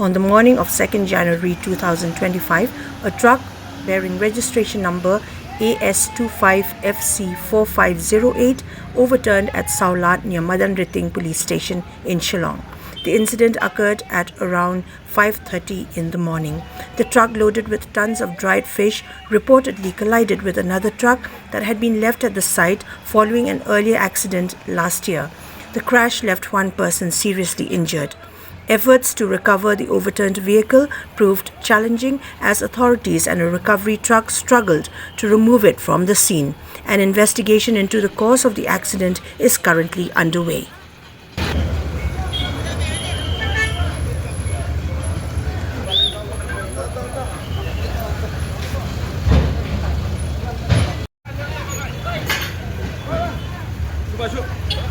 On the morning of 2nd January 2025, a truck bearing registration number AS25FC4508 overturned at Sawlad near Madanrting Police Station in Shillong. The incident occurred at around 5:30 in the morning. The truck loaded with tons of dried fish reportedly collided with another truck that had been left at the site following an earlier accident last year. The crash left one person seriously injured. Efforts to recover the overturned vehicle proved challenging as authorities and a recovery truck struggled to remove it from the scene. An investigation into the cause of the accident is currently underway. Masuk.